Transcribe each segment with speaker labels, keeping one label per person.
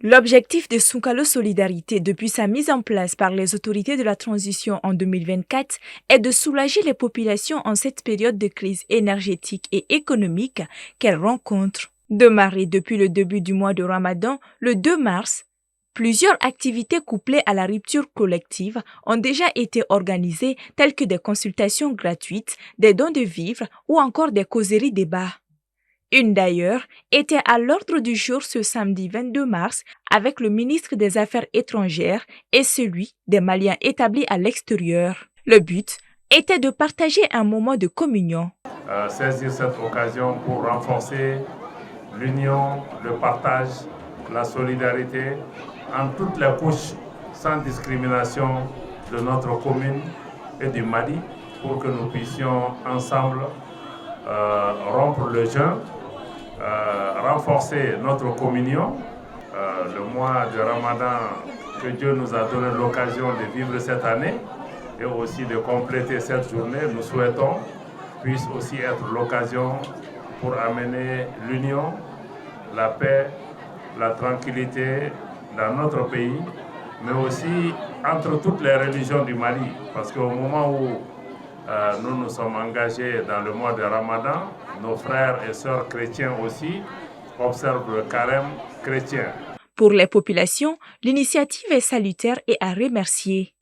Speaker 1: L'objectif de Sunkalo Solidarité depuis sa mise en place par les autorités de la transition en 2024 est de soulager les populations en cette période de crise énergétique et économique qu'elles rencontrent. Démarré depuis le début du mois de Ramadan, le 2 mars, plusieurs activités couplées à la rupture collective ont déjà été organisées telles que des consultations gratuites, des dons de vivres ou encore des causeries débats. Une d'ailleurs était à l'ordre du jour ce samedi 22 mars avec le ministre des Affaires étrangères et celui des Maliens établis à l'extérieur. Le but était de partager un moment de communion.
Speaker 2: Saisir cette occasion pour renforcer l'union, le partage, la solidarité en toutes les couches, sans discrimination de notre commune et du Mali, pour que nous puissions ensemble rompre le jeûne, renforcer notre communion. Le mois de Ramadan que Dieu nous a donné l'occasion de vivre cette année et aussi de compléter cette journée, nous souhaitons puisse aussi être l'occasion pour amener l'union, la paix, la tranquillité dans notre pays, mais aussi entre toutes les religions du Mali. Parce qu'au moment où nous nous sommes engagés dans le mois de Ramadan, nos frères et sœurs chrétiens aussi observent le carême chrétien.
Speaker 1: Pour les populations, l'initiative est salutaire et à remercier.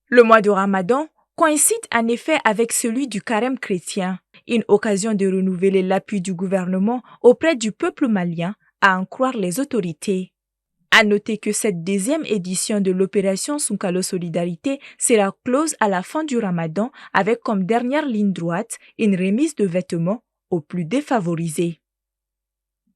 Speaker 1: Le mois de Ramadan coïncide en effet avec celui du carême chrétien, une occasion de renouveler l'appui du gouvernement auprès du peuple malien, à en croire les autorités. À noter que cette deuxième édition de l'opération Sunkalo Solidarité sera close à la fin du Ramadan avec comme dernière ligne droite une remise de vêtements aux plus défavorisés.